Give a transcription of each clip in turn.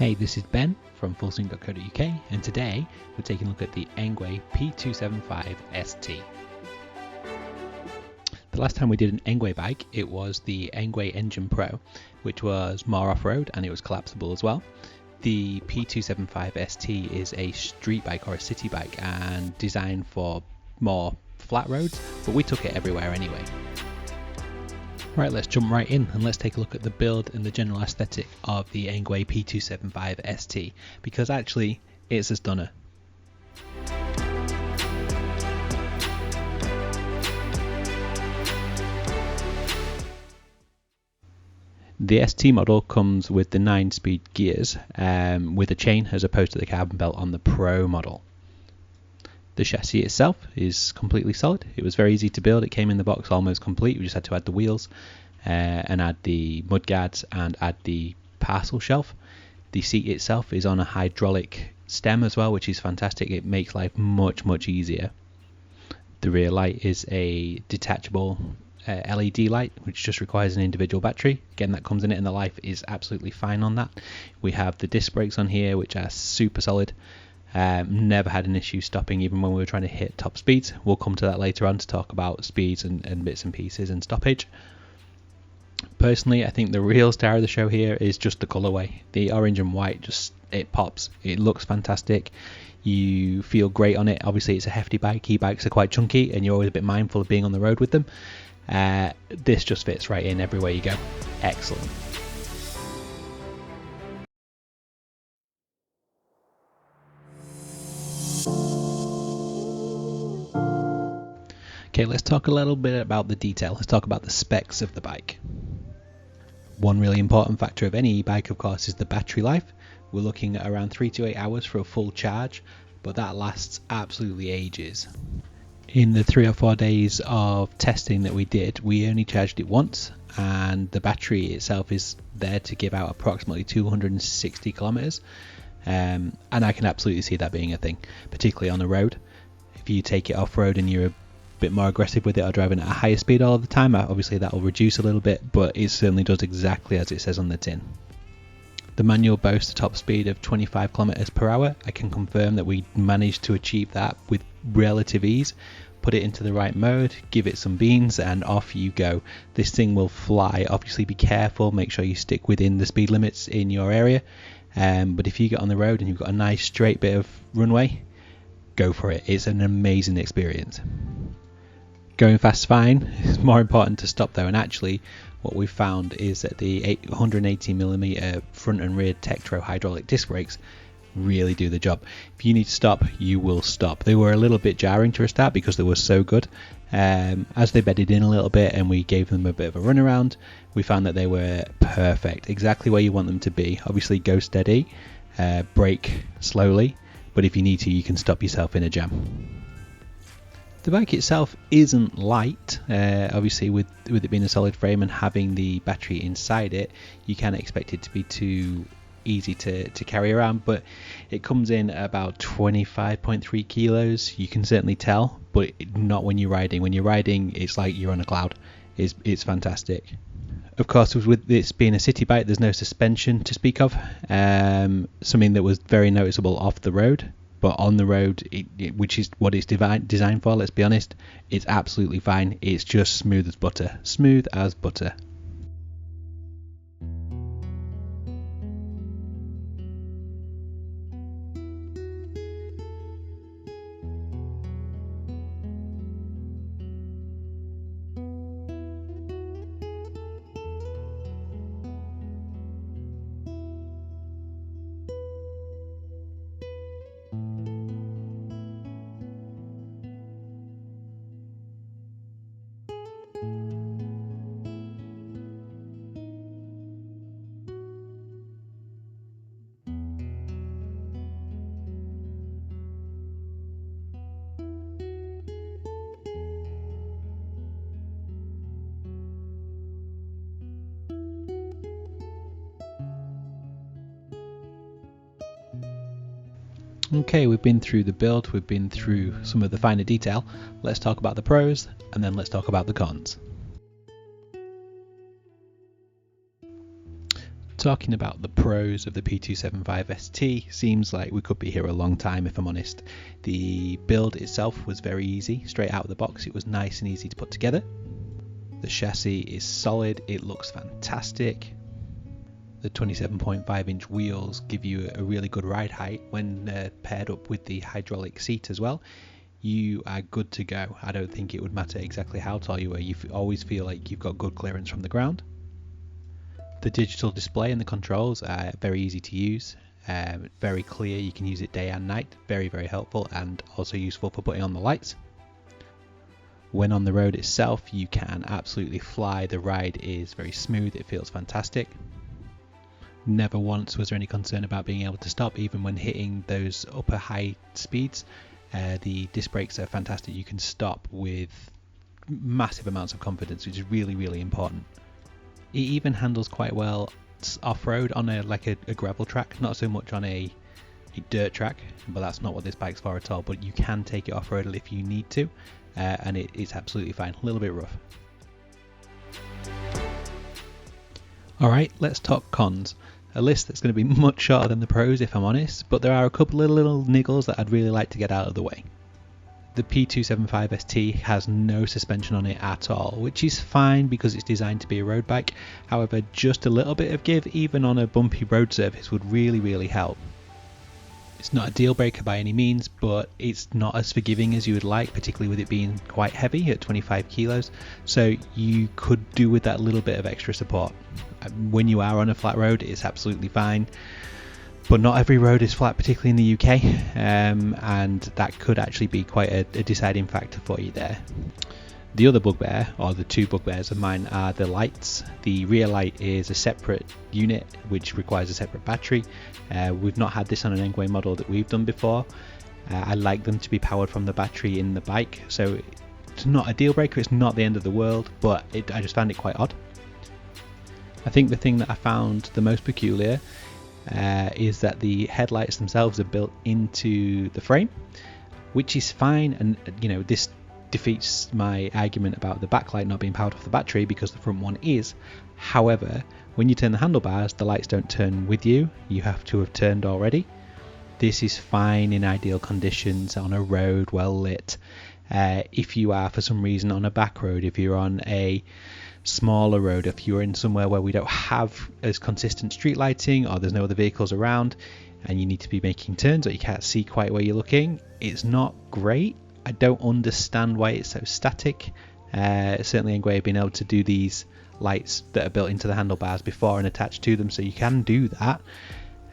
Hey, this is Ben from fullswing.co.uk, and today we're taking a look at the Engwe P275 ST. The last time we did an Engwe bike, it was the Engwe Engine Pro, which was more off-road and it was collapsible as well. The P275 ST is a street bike or a city bike and designed for more flat roads, but we took it everywhere anyway. Right, let's jump right in and let's take a look at the build and the general aesthetic of the Engwe P275 ST, because actually it's a stunner. The ST model comes with the 9-speed gears with a chain as opposed to the carbon belt on the Pro model. The chassis itself is completely solid. It was very easy to build. It came in the box almost complete. We just had to add the wheels and add the mudguards and add the parcel shelf. The seat itself is on a hydraulic stem as well, which is fantastic. It makes life much easier. The rear light is a detachable LED light, which just requires an individual battery. Again, that comes in it, and the life is absolutely fine on that. We have the disc brakes on here, which are super solid. Never had an issue stopping even when we were trying to hit top speeds. We'll come to that later on to talk about speeds and bits and pieces and stoppage. Personally, I think the real star of the show here is just the colorway. The orange and white, just it pops. It looks fantastic. You feel great on it. Obviously it's a hefty bike. E-bikes are quite chunky and you're always a bit mindful of being on the road with them. This just fits right in everywhere you go. Excellent. Okay, let's talk a little bit about the detail. Let's talk about the specs of the bike. One really important factor of any e-bike, of course, is the battery life. We're looking at around 3 to 8 hours for a full charge, but that lasts absolutely ages. In the 3 or 4 days of testing that we did, we only charged it once, and the battery itself is there to give out approximately 260 kilometers. And I can absolutely see that being a thing, particularly on the road. If you take it off-road and you're a bit more aggressive with it or driving at a higher speed all the time, obviously that will reduce a little bit, but it certainly does exactly as it says on the tin. The manual boasts a top speed of 25 kilometers per hour. I can confirm that we managed to achieve that with relative ease. Put it into the right mode, give it some beans, and off you go. This thing will fly. Obviously be careful, make sure you stick within the speed limits in your area, but if you get on the road and you've got a nice straight bit of runway, go for it. It's an amazing experience. Going fast fine. It's more important to stop though, and actually what we've found is that the 180mm front and rear Tektro hydraulic disc brakes really do the job. If you need to stop, you will stop. They were a little bit jarring to restart because they were so good. As they bedded in a little bit and we gave them a bit of a run around, we found that they were perfect, exactly where you want them to be. Obviously go steady, brake slowly, but if you need to, you can stop yourself in a jam. The bike itself isn't light. Obviously with it being a solid frame and having the battery inside it, you can't expect it to be too easy to carry around, but it comes in at about 25.3 kilos. You can certainly tell, but not when you're riding. When you're riding, it's like you're on a cloud. It's fantastic. Of course, with this being a city bike, there's no suspension to speak of, something that was very noticeable off the road. But on the road, which is what it's designed for, let's be honest, it's absolutely fine. It's just smooth as butter. Smooth as butter. Okay, we've been through the build, we've been through some of the finer detail. Let's talk about the pros and then let's talk about the cons. Talking about the pros of the P275 ST, seems like we could be here a long time if I'm honest. The build itself was very easy, straight out of the box. It was nice and easy to put together. The chassis is solid, it looks fantastic. The 27.5 inch wheels give you a really good ride height when paired up with the hydraulic seat as well. You are good to go. I don't think it would matter exactly how tall you are, you always feel like you've got good clearance from the ground. The digital display and the controls are very easy to use, very clear, you can use it day and night, very helpful, and also useful for putting on the lights. When on the road itself you can absolutely fly, the ride is very smooth, it feels fantastic. Never once was there any concern about being able to stop, even when hitting those upper high speeds. The disc brakes are fantastic, you can stop with massive amounts of confidence, which is really important. It even handles quite well off-road on a gravel track, not so much on a dirt track, but that's not what this bike's for at all. But you can take it off-road if you need to, and it's absolutely fine, a little bit rough. Alright, let's talk cons. A list that's going to be much shorter than the pros if I'm honest, but there are a couple of little niggles that I'd really like to get out of the way. The P275 ST has no suspension on it at all, which is fine because it's designed to be a road bike. However, just a little bit of give, even on a bumpy road surface, would really help. It's not a deal breaker by any means, but it's not as forgiving as you would like, particularly with it being quite heavy at 25 kilos. So you could do with that little bit of extra support. When you are on a flat road, it's absolutely fine. But not every road is flat, particularly in the UK, and that could actually be quite a deciding factor for you there. The other bugbear, or the two bugbears of mine, are the lights. The rear light is a separate unit which requires a separate battery. We've not had this on an Engwe model that we've done before. I like them to be powered from the battery in the bike, so it's not a deal breaker, it's not the end of the world, but I just found it quite odd. I think the thing that I found the most peculiar is that the headlights themselves are built into the frame, which is fine, and this defeats my argument about the backlight not being powered off the battery because the front one is. However, when you turn the handlebars, the lights don't turn with you, you have to have turned already. This is fine in ideal conditions on a road well lit. If you are for some reason on a back road, if you're on a smaller road, if you're in somewhere where we don't have as consistent street lighting or there's no other vehicles around and you need to be making turns or you can't see quite where you're looking, it's not great. I don't understand why it's so static. Certainly Engwe have been able to do these lights that are built into the handlebars before and attached to them, so you can do that.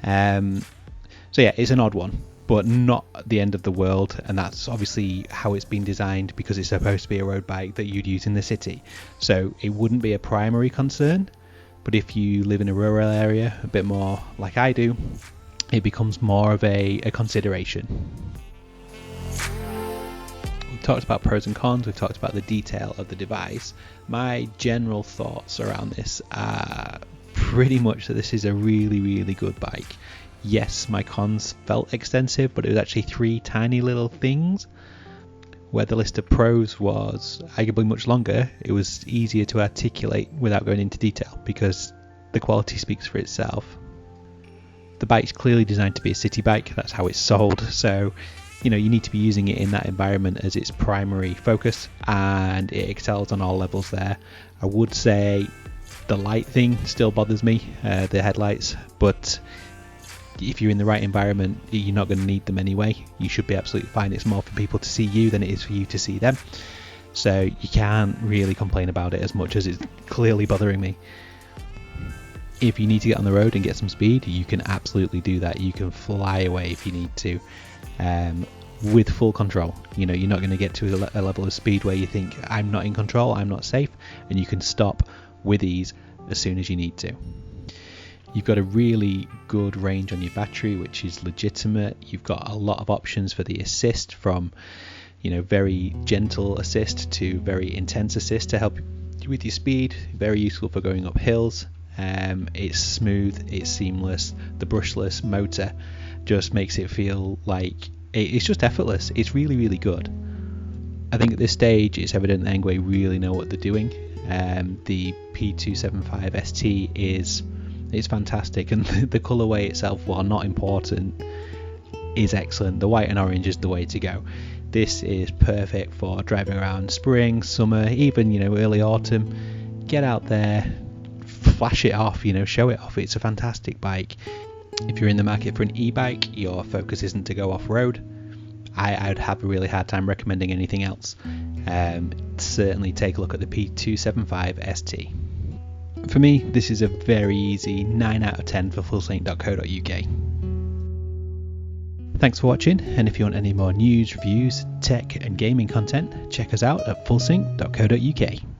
So yeah, it's an odd one, but not the end of the world, and that's obviously how it's been designed because it's supposed to be a road bike that you'd use in the city. So it wouldn't be a primary concern, but if you live in a rural area, a bit more like I do, it becomes more of a consideration. We've talked about pros and cons, we've talked about the detail of the device. My general thoughts around this are pretty much that this is a really good bike. Yes, my cons felt extensive, but it was actually 3 tiny little things. Where the list of pros was arguably much longer, it was easier to articulate without going into detail because the quality speaks for itself. The bike's clearly designed to be a city bike, that's how it's sold, so you need to be using it in that environment as its primary focus, and it excels on all levels there. I would say the light thing still bothers me, the headlights, but if you're in the right environment, you're not going to need them anyway. You should be absolutely fine. It's more for people to see you than it is for you to see them, so you can't really complain about it as much as it's clearly bothering me. If you need to get on the road and get some speed, you can absolutely do that. You can fly away if you need to, with full control. You're not going to get to a level of speed where you think I'm not in control, I'm not safe, and you can stop with ease as soon as you need to. You've got a really good range on your battery, which is legitimate. You've got a lot of options for the assist, from very gentle assist to very intense assist to help you with your speed. Very useful for going up hills. It's smooth, it's seamless. The brushless motor just makes it feel like it's just effortless. It's really good. I think at this stage it's evident that Engwe really know what they're doing. The P275 ST is It's fantastic, and the colourway itself, while not important, is excellent. The white and orange is the way to go. This is perfect for driving around spring, summer, even early autumn. Get out there, flash it off, show it off. It's a fantastic bike. If you're in the market for an e-bike, your focus isn't to go off-road, I'd have a really hard time recommending anything else. Certainly take a look at the P275 ST. For me, this is a very easy 9 out of 10 for fullsync.co.uk. Thanks for watching, and if you want any more news, reviews, tech and gaming content, check us out at fullsync.co.uk.